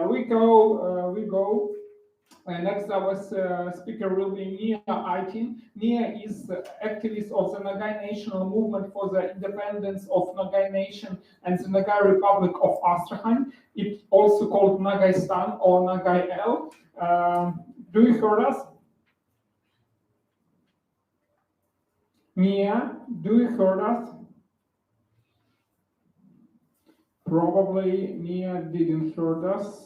we go. Next, our speaker will be Ниа Айтин. Ниа is activist of the Nogai National Movement for the Independence of Nogai Nation and the Nogai Republic of Astrakhan. It's also called Nogaistan or Nogai L. Do you hear us? Ниа, do you hear us? Probably Ниа didn't hear us.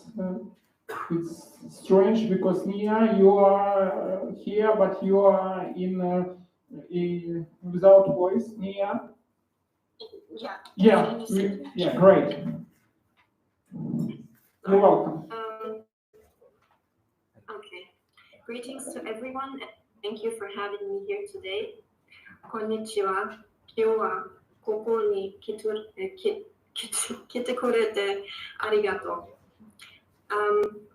It's strange because Ниа, you are here, but you are in without voice. Ниа. Yeah, great. You're welcome. Okay. Greetings to everyone, and thank you for having me here today. Konnichiwa. Kyou wa koko ni kite kurete arigato.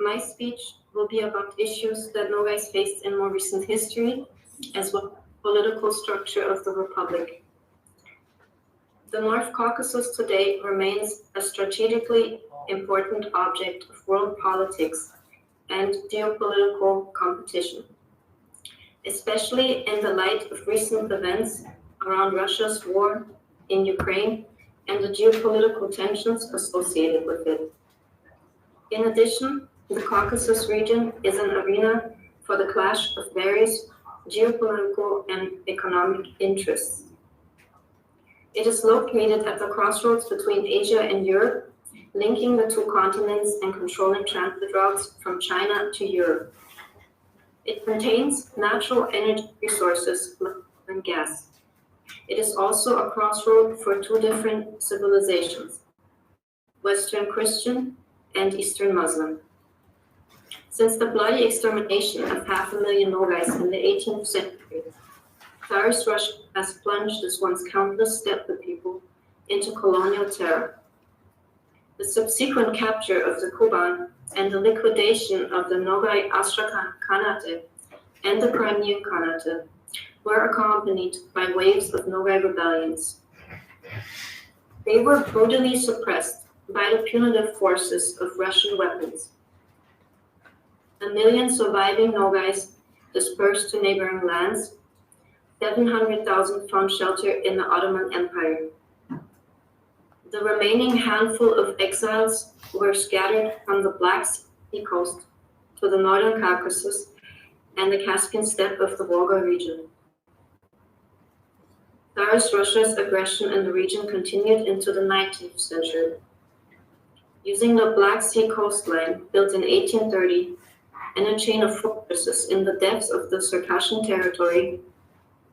My speech will be about issues that Nogais faced in more recent history, as well as the political structure of the Republic. The North Caucasus today remains a strategically important object of world politics and geopolitical competition, especially in the light of recent events around Russia's war in Ukraine and the geopolitical tensions associated with it. In addition, the Caucasus region is an arena for the clash of various geopolitical and economic interests. It is located at the crossroads between Asia and Europe, linking the two continents and controlling transit routes from China to Europe. It contains natural energy resources like oil and gas. It is also a crossroad for two different civilizations, Western Christian and Eastern Muslim. Since the bloody extermination of 500,000 Nogais in the 18th century, Tsarist Russia has plunged its once countless steppe people into colonial terror. The subsequent capture of the Kuban and the liquidation of the Nogai Astrakhan Khanate and the Crimean Khanate were accompanied by waves of Nogai rebellions. They were brutally suppressed by the punitive forces of Russian weapons. 1 million surviving Nogais dispersed to neighboring lands. 700,000 found shelter in the Ottoman Empire. The remaining handful of exiles were scattered from the Black Sea coast to the northern Caucasus and the Caspian steppe of the Volga region. Tsarist Russia's aggression in the region continued into the 19th century. Using the Black Sea coastline, built in 1830, and a chain of fortresses in the depths of the Circassian territory,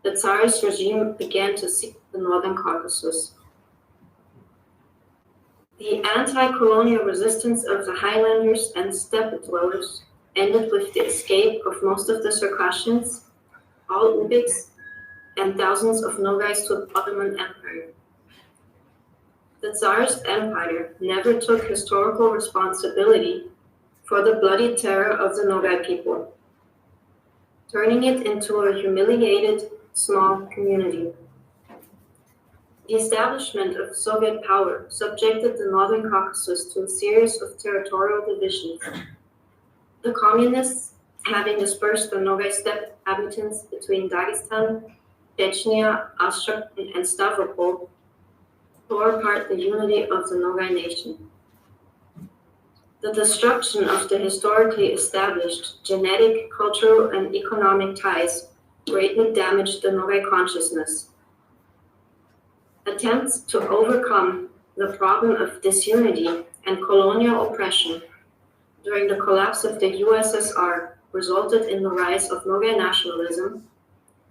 the Tsarist regime began to seize the northern Caucasus. The anti-colonial resistance of the highlanders and steppe dwellers ended with the escape of most of the Circassians, all Uzbeks, and thousands of Nogais to the Ottoman Empire. The Tsarist Empire never took historical responsibility for the bloody terror of the Nogai people, turning it into a humiliated, small community. The establishment of Soviet power subjected the Northern Caucasus to a series of territorial divisions. The communists, having dispersed the Nogai steppe inhabitants between Dagestan, Chechnya, Astrakhan, and Stavropol, tore apart the unity of the Nogai nation. The destruction of the historically established genetic, cultural, and economic ties greatly damaged the Nogai consciousness. Attempts to overcome the problem of disunity and colonial oppression during the collapse of the USSR resulted in the rise of Nogai nationalism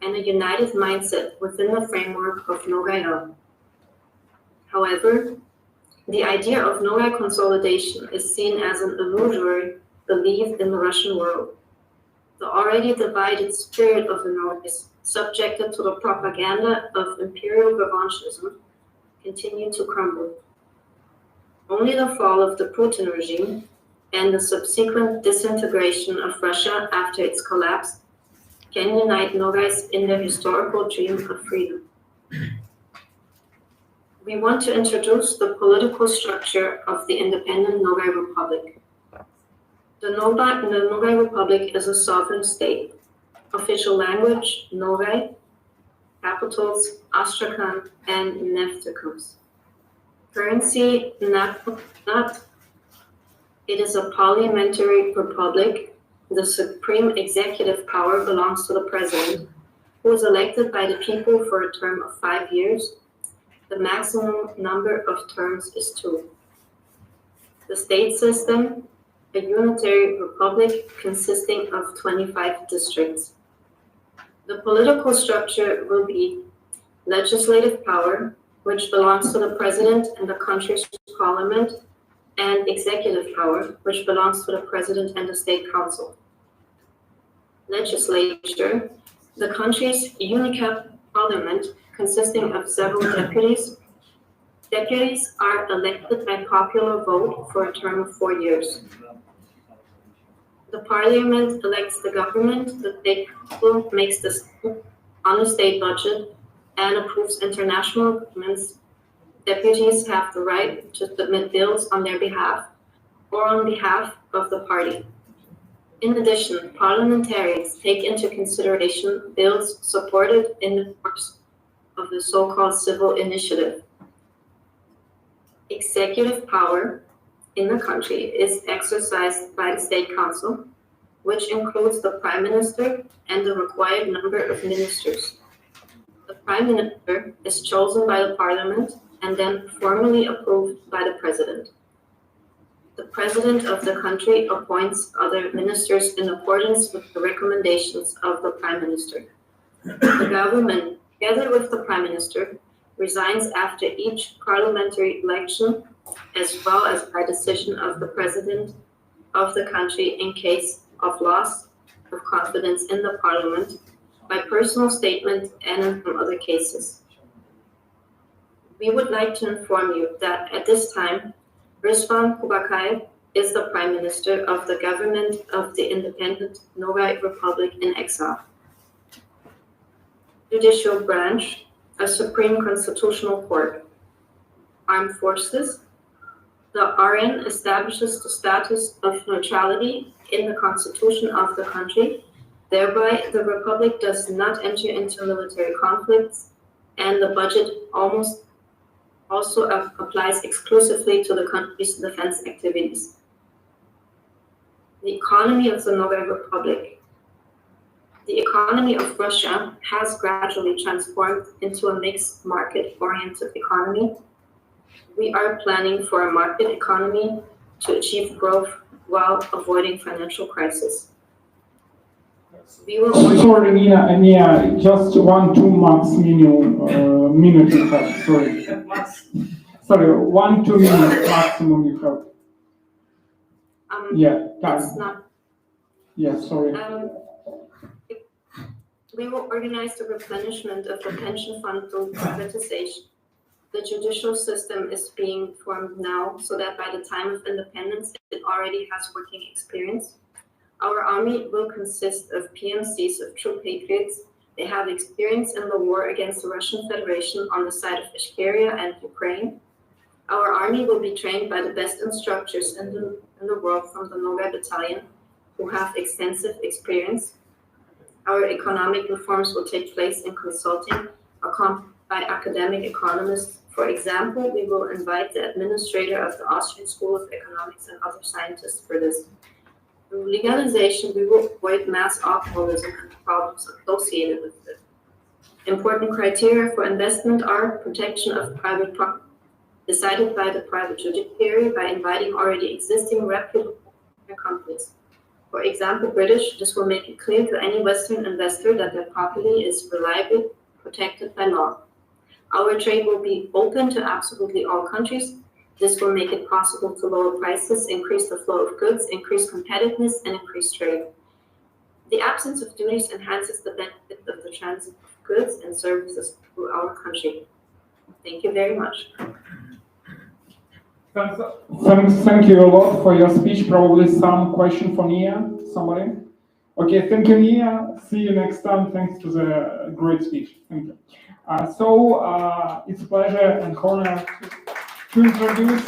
and a united mindset within the framework of Nogai. However, the idea of Nogai consolidation is seen as an illusory belief in the Russian world. The already divided spirit of the Nogais, subjected to the propaganda of imperial revanchism, continued to crumble. Only the fall of the Putin regime and the subsequent disintegration of Russia after its collapse can unite Nogais in their historical dream of freedom. We want to introduce the political structure of the independent Nogai Republic. The Nogai Republic is a sovereign state. Official language, Nogai. Capitals, Astrakhan and Neftekhuz. Currency, not. It is a parliamentary republic. The supreme executive power belongs to the president, who is elected by the people for a term of 5 years. The maximum number of terms is 2. The state system, a unitary republic consisting of 25 districts. The political structure will be legislative power, which belongs to the president and the country's parliament, and executive power, which belongs to the president and the state council. Legislature, the country's unicap parliament consisting of several deputies. Deputies are elected by popular vote for a term of 4 years. The parliament elects the government, the state council makes the on the state budget and approves international agreements. Deputies have the right to submit bills on their behalf or on behalf of the party. In addition, parliamentarians take into consideration bills supported in the course of the so-called civil initiative. Executive power in the country is exercised by the State Council, which includes the Prime Minister and the required number of ministers. The Prime Minister is chosen by the Parliament and then formally approved by the President. The President of the country appoints other ministers in accordance with the recommendations of the Prime Minister. The government, together with the Prime Minister, resigns after each parliamentary election, as well as by decision of the President of the country in case of loss of confidence in the Parliament, by personal statement and in some other cases. We would like to inform you that at this time, Ризвана Кубакаева is the Prime Minister of the government of the independent Nogai Republic in exile. Judicial branch, a Supreme Constitutional Court. Armed Forces, the RN establishes the status of neutrality in the constitution of the country. Thereby, the Republic does not enter into military conflicts, and the budget also applies exclusively to the country's defense activities. The economy of the Nogai Republic. The economy of Russia has gradually transformed into a mixed market-oriented economy. We are planning for a market economy to achieve growth while avoiding financial crisis. We will Sorry, Nia, just 1-2 max minimum minute you have. Sorry. Sorry, 1-2 minutes maximum you have. Yeah, time. It's not. Yeah, sorry. We will organize the replenishment of the pension fund through privatization. The judicial system is being formed now so that by the time of independence, it already has working experience. Our army will consist of PMCs, of true patriots. They have experience in the war against the Russian Federation on the side of Ishkeria and Ukraine. Our army will be trained by the best instructors in the world from the Nogai Battalion, who have extensive experience. Our economic reforms will take place in consulting, accompanied by academic economists. For example, we will invite the administrator of the Austrian School of Economics and other scientists for this. Through legalization, we will avoid mass alcoholism and the problems associated with it. Important criteria for investment are protection of private property, decided by the private judiciary by inviting already existing reputable companies. For example, British, this will make it clear to any Western investor that their property is reliably protected by law. Our trade will be open to absolutely all countries. This will make it possible to lower prices, increase the flow of goods, increase competitiveness, and increase trade. The absence of duties enhances the benefit of the transit of goods and services through our country. Thank you very much. Thank you a lot for your speech. Probably some question for Nia, somebody? Okay, thank you, Nia. See you next time. Thanks to the great speech. Thank you. It's a pleasure and honor to introduce